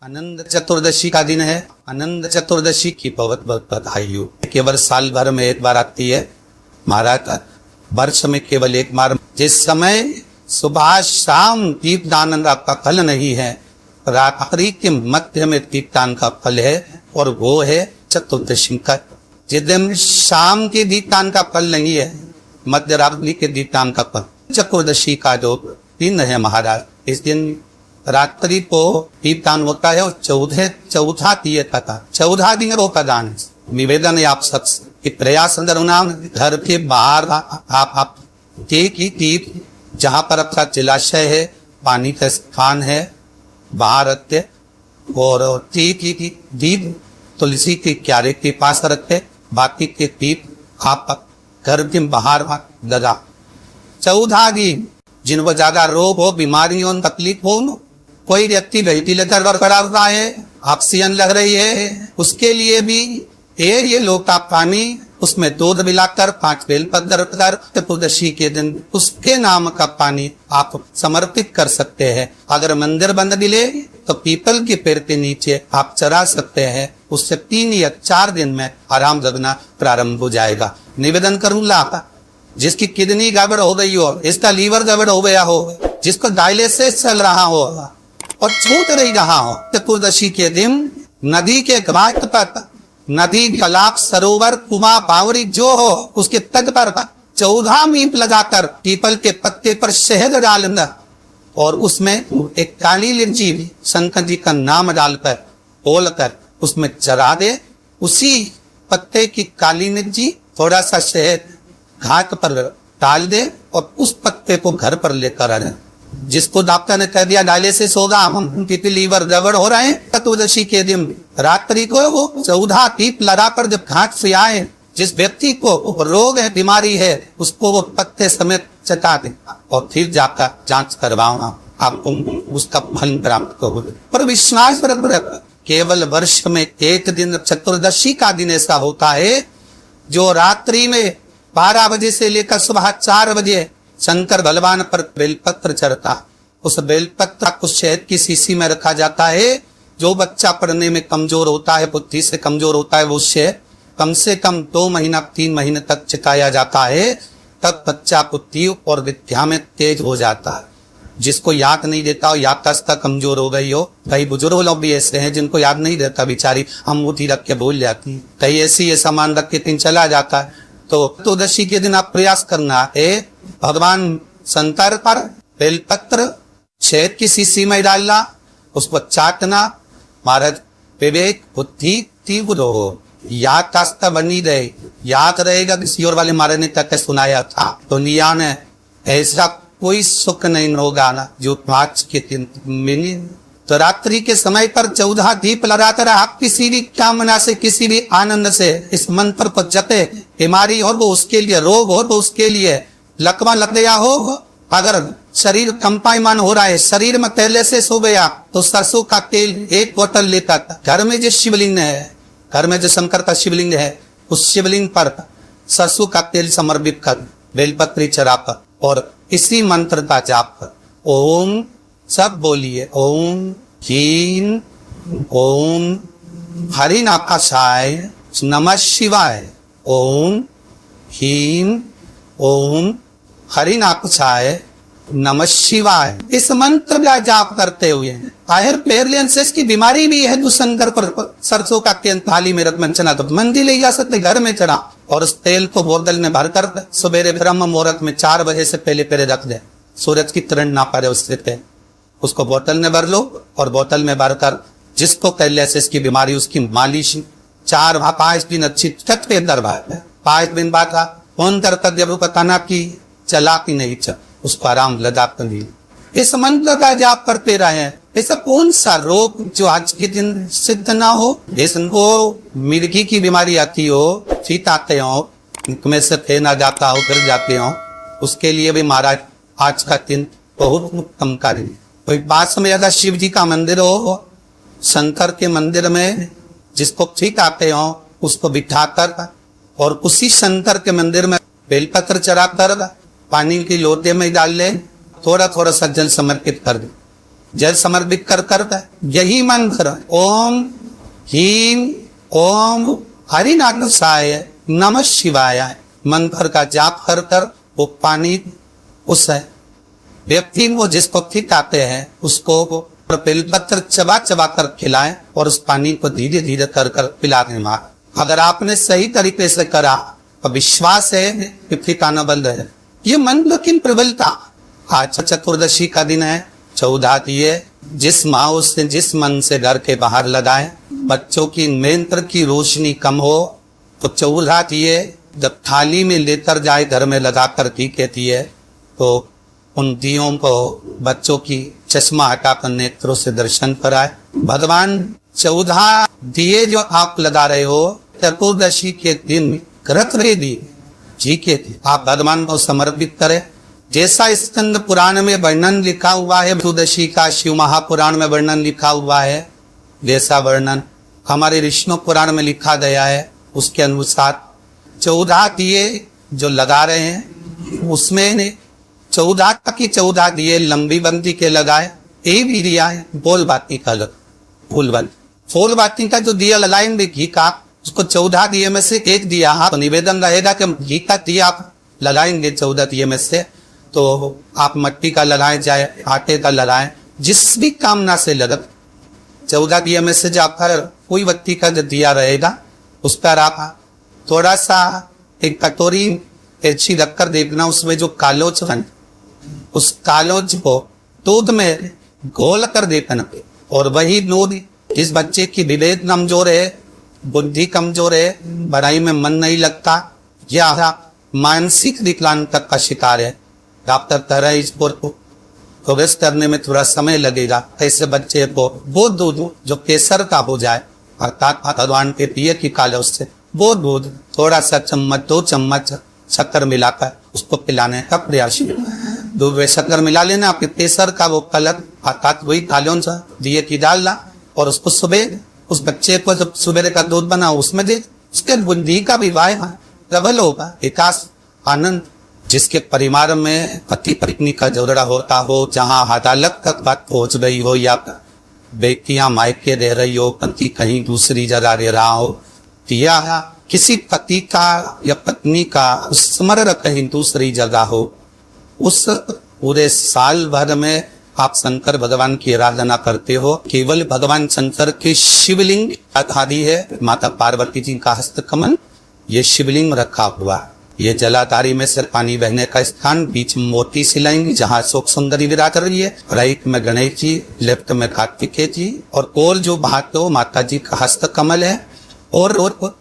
आनंद चतुर्दशी का दिन है। आनंद चतुर्दशी की बहुत बहुत बधाई हो। केवल साल भर में एक बार आती है महाराज, वर्ष में केवल एक बार। जिस समय सुबह शाम दीपदान का फल नहीं है, रात्रि के मध्य में दीपदान का फल है, और वो है चतुर्दशी का। जिस दिन शाम के दीपदान का फल नहीं है, मध्य रात्रि के दीपदान का फल, चतुर्दशी का जो दिन है महाराज, इस दिन रात्रि को दीपदान होता है। और चौथा दिए था 14 दिन वो प्रदान है। निवेदन है आप सबसे प्रयास नाम घर के बाहर आप दीप जहाँ पर आपका जलाशय है, पानी का स्थान है, बाहर रखते, और दीप तुलसी के क्यारे के पास रखते। बाकी के दीप आप घर के बाहर लगा। 14 दिन जिनको ज्यादा रोग हो, बीमारी हो, तकलीफ हो, कोई व्यक्ति वेंटिलेटर पर खड़ा हुआ है, ऑक्सीजन लग रही है, उसके लिए भी ये लोटा पानी, उसमें दूध मिलाकर 5 बेलपत्र कर चतुर्दशी के दिन उसके नाम का पानी आप समर्पित कर सकते हैं। अगर मंदिर बंद मिले तो पीपल के पेड़ के नीचे आप चढ़ा सकते हैं। उससे 3 या 4 दिन में आराम लगना प्रारंभ हो जाएगा। निवेदन करूंगा, जिसकी किडनी गड़बड़ हो गई हो, इसका लीवर गड़बड़ हो गया हो, जिसको डायलिसिस चल रहा हो और छूट नहीं रहा हो, चतुर्दशी के दिन नदी के घाट पर, नदी, तालाब, सरोवर, कुआं, बावड़ी जो हो, उसके तट पर 14 मीप लगाकर पीपल के पत्ते पर शहद डालना, और उसमें एक काली लिर्जी भी शंकर जी का नाम डालकर बोलकर उसमें चढ़ा दे। उसी पत्ते की काली लिर्जी थोड़ा सा शहद घाट पर डाल दे, और उस पत्ते को घर पर लेकर आए। जिसको डॉक्टर ने कह दिया डायलिसिस होगा, हम लीवर गड़बड़ हो रहे हैं, चतुर्दशी के दिन रात्रि को वो 14 दीप लगाकर जब घाट से आए, जिस व्यक्ति को रोग है, बीमारी है, उसको वो पत्ते समेत चटा दे, और फिर जाकर जांच करवाओ, आपको उसका फल प्राप्त करो। पर विश्वास रख, केवल वर्ष में एक दिन चतुर्दशी का दिन ऐसा होता है जो रात्रि में 12 बजे से लेकर सुबह 4 बजे शंकर भगवान पर बेलपत्र चढ़ता। उस बेलपत्र को शहद की शीशी में रखा जाता है। जो बच्चा पढ़ने में कमजोर होता है, बुद्धि से कमजोर होता है, वो शहद कम से कम 2 महीना 3 महीने तक चिताया जाता है, तब बच्चा बुद्धि और विद्या में तेज हो जाता है। जिसको याद नहीं देता हो, याददाश्त कमजोर हो गई हो, कई बुजुर्ग लोग भी ऐसे हैं जिनको याद नहीं रहता, बेचारी अंगूठी रख के भूल जाती, कई ऐसी सामान रख के दिन चला जाता है। तो चतुर्दशी के दिन आप प्रयास करना है, भगवान शंकर पर बेलपत्र शहद की शीशी में डालना, उसको चाटना। महाराज विवेक बुद्धि तीव्र हो, याददाश्त बनी रहे, याद रहेगा। किसी और वाले महाराज ने तक सुनाया था, दुनिया में ऐसा कोई सुख नहीं होगा ना जो आज के दिन मिली। तो रात्रि के समय पर 14 दीप लगाकर आप किसी भी कामना से, किसी भी आनंद से इस मंत्र को जपे। बीमारी हो वो उसके लिए, रोग हो वो उसके लिए, लकवा लग गया हो, अगर शरीर कंपायमान हो रहा है, शरीर में पहले से सो गया, तो सरसों का तेल 1 बोतल लेता था। घर में जो शिवलिंग है, घर में जो शंकर का शिवलिंग है, उस शिवलिंग पर सरसों का तेल समर्पित कर बेलपत्री चढ़ाकर और इसी मंत्र का जाप कर। ओम, सब बोलिए, ओम ह्रीं ओम हरिनाथाय नमः शिवाय, ओम ह्रीं ओम हरिनाथाय नमः शिवाय। इस मंत्र का जाप करते हुए आयर पेरलेंसिस की बीमारी भी है, शंकर पर सरसों का तेल थाली में रख चना तो मंदिर ले जा सकते, घर में चढ़ा, और उस तेल को बोतल में भरकर सवेरे ब्रह्म मुहूर्त में 4 बजे से पहले रख दे, सूरज की किरण ना पड़े उससे पहले। उसको बोतल में भर लो, और बोतल में भरकर जिसको पैलियसिस की बीमारी, उसकी मालिश 4-5 दिन अच्छी छत पे दरबार 5 दिन बाद फोन करता जब बताना कि चला कि नहीं चल, उसको आराम लदा कर ली। इस मंत्र का जाप करते रहे। ऐसा कौन सा रोग जो आज के दिन सिद्ध ना हो? जिसको मिर्गी की बीमारी आती हो, चीत आते हो, में से फेना जाता हो, गिर जाते हो, उसके लिए भी महाराज आज का दिन बहुत उत्तम कार्य। कोई पास में ज्यादा शिव जी का मंदिर हो, शंकर के मंदिर में जिसको ठीक आते हो उसको बिठाकर, और उसी शंकर के मंदिर में बेलपत्र चढ़ाकर पानी की लोटे में डाल ले, थोड़ा थोड़ा सा जल समर्पित कर दे, जल समर्पित कर करता है। यही मंत्र ओम ह्रीं ओम हरिनाथाय नमः शिवाय मंत्र का जाप कर कर वो पानी उस व्यक्ति वो जिस पक्षी खाते हैं उसको बेलपत्र चबा चबा कर खिलाएं और उस पानी को धीरे धीरे कर कर पिलाने मार। अगर आपने सही तरीके से करा तो विश्वास है कि ठिकाना बंद है। ये मंत्र की प्रबलता। आज चतुर्दशी का दिन है, 14 दिए जिस माँ से जिस मन से घर के बाहर लगाए, बच्चों की नेत्र की रोशनी कम हो तो 14 दिए जब थाली में लेकर जाए घर में लगा कर कहती है तो उन दियों को बच्चों की चश्मा हटाकर नेत्रों से दर्शन कराए। भगवान 14 दिए जो आप लगा रहे हो चतुर्दशी के दिन व्रत रहे दिए जी के आप भगवान को समर्पित करें। जैसा स्कंद पुराण में वर्णन लिखा हुआ है, चतुर्दशी का शिव महापुराण में वर्णन लिखा हुआ है, जैसा वर्णन हमारे विष्णु पुराण में लिखा गया है उसके अनुसार 14 दिए जो लगा रहे हैं उसमें 14 की 14 दिए लंबी बंदी के लगाए। ये भी दिया है बोल बाती का फूल बाती का जो दिया लगाएंगे घी का उसको 14 दिए में से एक दिया आप निवेदन रहेगा कि घी का दिया आप लगाएंगे 14 दिए में से, तो आप मिट्टी का लगाएं चाहे आटे का लगाएं जिस भी कामना से लगा 14 दिए में से जब कोई बत्ती का जो दिया रहेगा उस पर आप थोड़ा सा एक कटोरी ऐसी रखकर देखना उसमें जो कालोच बन उस कालोच को दूध में घोल कर देखना और वही दूध जिस बच्चे की विवेक कमजोर है, बुद्धि कमजोर है, पढ़ाई में मन नहीं लगता या मानसिक विकलांगता का शिकार है, डॉक्टर कह रहे इस को प्रोग्रेस करने में थोड़ा समय लगेगा, ऐसे बच्चे को वो दूध जो केसर का हो जाए अर्थात भगवान के प्रिय की काले उससे वो दूध थोड़ा सा चम्मच 2 चम्मच शक्कर मिलाकर उसको पिलाने का प्रयास। दूध में शक्कर मिला लेना, आपके केसर का वो कलर अर्थात वही कालों सा दिए की डालना और उसको सुबह उस बच्चे को जब सुबह का दूध बना उसमें दे, उसके बुद्धि का विवाह प्रबल होगा, विकास आनंद। जिसके परिवार में पति पत्नी का झगड़ा होता हो, जहाँ अदालत तक बात पहुंच गई हो या बेटियां मायके रह रही हो, पति कहीं दूसरी जगह रह रहा हो या किसी पति का या पत्नी का स्मरण कहीं दूसरी जगह हो, उस पूरे साल भर में आप शंकर भगवान की आराधना करते हो। केवल भगवान शंकर के शिवलिंग आदि है, माता पार्वती जी का हस्तकमल ये शिवलिंग रखा हुआ। ये जलाधारी में से पानी बहने का स्थान, बीच में मोती शिलाएंगी जहाँ शोक सुंदरी विराज रही है, राइट में गणेश जी, लेफ्ट में कार्तिकेय जी और कोल जो भातो माता जी का हस्तकमल है। और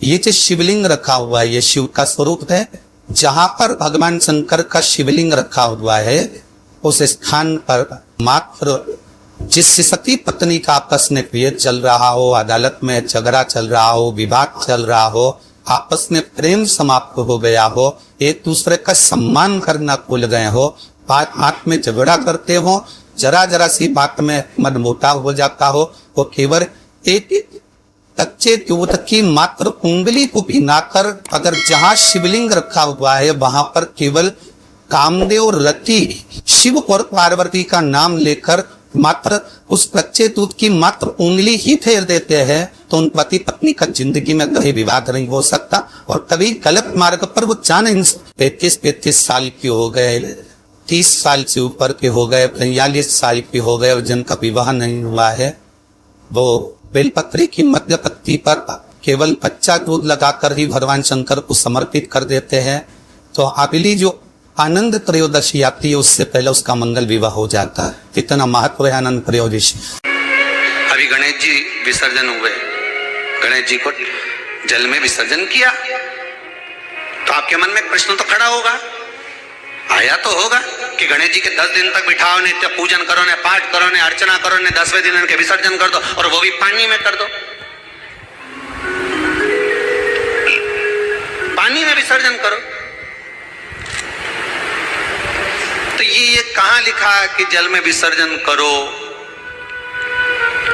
ये जो शिवलिंग रखा हुआ है ये शिव का स्वरूप है। जहाँ पर भगवान शंकर का शिवलिंग रखा हुआ है उस स्थान पर मात्र जिस सती पत्नी का आपस में प्रिय चल रहा हो, अदालत में झगड़ा चल रहा हो, विवाद चल रहा हो, आपस में प्रेम समाप्त हो गया हो, एक दूसरे का सम्मान करना भूल गए हो, बात में झगड़ा करते हो, जरा जरा सी बात में मनमुटाव हो जाता हो, वो केवल एक कच्चे दूध की मात्र उंगली को भिगाकर अगर जहाँ शिवलिंग रखा हुआ है वहां पर केवल कामदेव रति शिव और पार्वती का नाम लेकर मात्र उस कच्चे दूध की मात्र उंगली ही फेर देते हैं तो उन पति पत्नी का जिंदगी में कभी विवाद नहीं हो सकता और कभी गलत मार्ग पर वो जान 35 साल की हो गए, 30 साल से ऊपर के हो गए, 45 साल के हो गए और जिनका विवाह नहीं हुआ है वो बेलपत्री की मध्य पत्ती पर केवल कच्चा दूध लगाकर ही भगवान शंकर को समर्पित कर देते हैं। तो अगली जो आनंद त्रयोदशी आती है उससे पहले उसका मंगल विवाह हो जाता है। इतना महत्व है आनंद त्रयोदशी। अभी गणेश जी विसर्जन हुए, गणेश जी को जल में विसर्जन किया तो आपके मन में प्रश्न तो खड़ा होगा, आया तो होगा कि गणेश जी के 10 दिन तक बिठाओ, नित्य पूजन करो, ने पाठ करो, ने अर्चना करो, ने 10वें दिन इनके विसर्जन कर दो और वो भी पानी में कर दो। पानी में विसर्जन करो तो ये कहां लिखा कि जल में विसर्जन करो?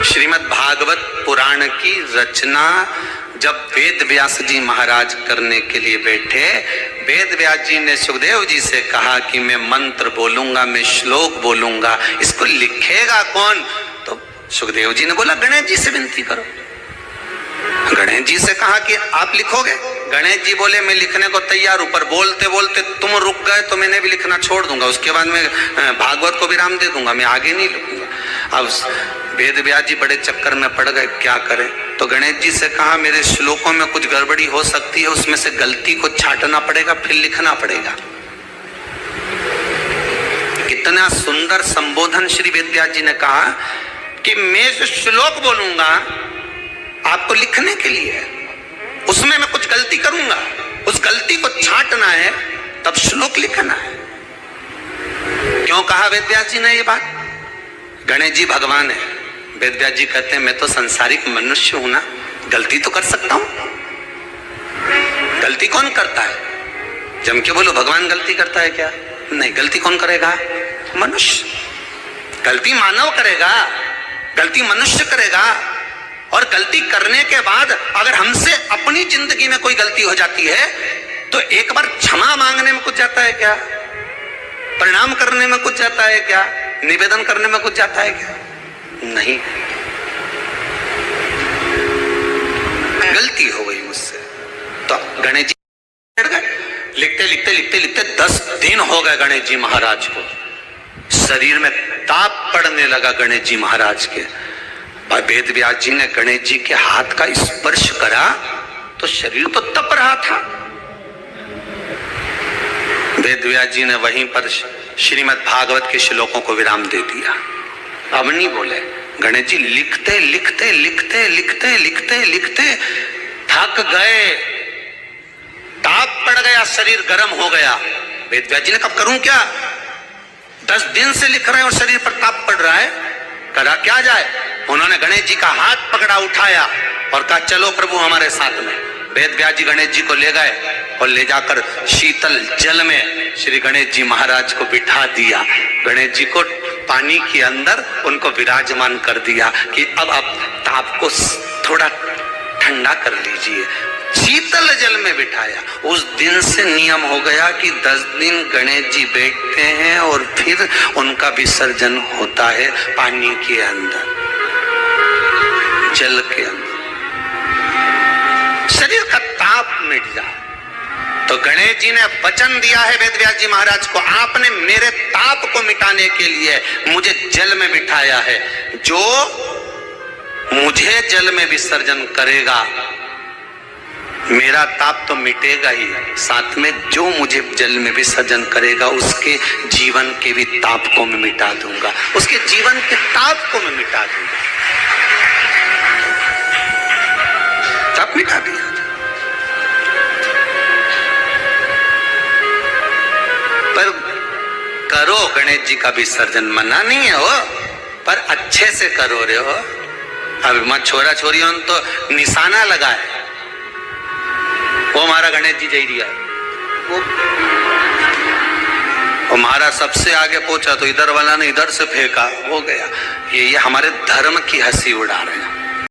श्रीमद् भागवत पुराण की रचना जब वेद व्यास जी महाराज करने के लिए बैठे, वेद व्यास जी ने सुखदेव जी से कहा कि मैं मंत्र बोलूंगा, मैं श्लोक बोलूंगा, इसको लिखेगा कौन? तो सुखदेव जी ने बोला गणेश जी से विनती करो। गणेश जी से कहा कि आप लिखोगे? गणेश जी बोले मैं लिखने को तैयार हूं, पर बोलते बोलते तुम रुक गए तो मैंने भी लिखना छोड़ दूंगा, उसके बाद मैं भागवत को विराम दे दूंगा, मैं आगे नहीं लिखूंगा। अब वेद व्यास जी बड़े चक्कर में पड़ गए, क्या करें? तो गणेश जी से कहा मेरे श्लोकों में कुछ गड़बड़ी हो सकती है, उसमें से गलती को छांटना पड़ेगा, फिर लिखना पड़ेगा। कितना सुंदर संबोधन श्री वेद व्यास जी ने कहा कि मैं जो श्लोक बोलूंगा आपको लिखने के लिए, उसमें मैं कुछ गलती करूंगा, उस गलती को छांटना है, तब श्लोक लिखना है। क्यों कहा वेद व्यास जी ने ये बात? गणेश जी भगवान है, वेद व्यास जी कहते हैं मैं तो संसारिक मनुष्य हूं ना, गलती तो कर सकता हूं। गलती कौन करता है? जम के बोलो भगवान गलती करता है क्या? नहीं, गलती कौन करेगा? मनुष्य। गलती मानव करेगा, गलती मनुष्य करेगा। और गलती करने के बाद अगर हमसे अपनी जिंदगी में कोई गलती हो जाती है तो एक बार क्षमा मांगने में कुछ जाता है क्या? प्रणाम करने में कुछ जाता है क्या? निवेदन करने में कुछ जाता है क्या? नहीं। गलती हो गई मुझसे, तो गणेश जी लिखते लिखते लिखते लिखते 10 दिन हो गए गणेश जी महाराज को। शरीर में ताप पड़ने लगा गणेश जी महाराज के। वेद व्यास जी ने गणेश जी के हाथ का स्पर्श करा तो शरीर तो तप रहा था। वेद व्यास जी ने वहीं पर श्रीमद् भागवत के श्लोकों को विराम दे दिया, अब नहीं बोले। गणेश जी लिखते लिखते लिखते लिखते लिखते लिखते थक गए, ताप पड़ गया, शरीर गर्म हो गया। वेद व्यास जी ने कब करूं क्या? 10 दिन से लिख रहे हैं और शरीर पर ताप पड़ रहा है, करा क्या जाए? उन्होंने गणेश जी का हाथ पकड़ा, उठाया और कहा चलो प्रभु हमारे साथ में। वेद व्यास जी गणेश जी को ले गए और ले जाकर शीतल जल में श्री गणेश जी महाराज को बिठा दिया। गणेश जी को पानी के अंदर उनको विराजमान कर दिया कि अब आप ताप को थोड़ा ठंडा कर लीजिए। शीतल जल में बिठाया। उस दिन से नियम हो गया कि 10 दिन गणेश जी बैठते हैं और फिर उनका विसर्जन होता है पानी के अंदर, जल के अंदर, शरीर का ताप मिट जाए। तो गणेश जी ने वचन दिया है वेद व्यास जी महाराज को, आपने मेरे ताप को मिटाने के लिए मुझे जल में बिठाया है। जो मुझे जल में विसर्जन करेगा मेरा ताप तो मिटेगा ही, साथ में जो मुझे जल में विसर्जन करेगा उसके जीवन के भी ताप को मैं मिटा दूंगा, उसके जीवन के ताप को मैं मिटा दूंगा। ताप मिटा दिया। पर करो गणेश जी का विसर्जन, मना नहीं है हो, पर अच्छे से करो रे हो। अब मत छोरा छोरियों तो निशाना लगा है, वो हमारा गणेश जी जय दिया, वो हमारा सबसे आगे पहुंचा तो इधर वाला ने इधर से फेंका, हो गया। ये हमारे धर्म की हंसी उड़ा रहे हैं।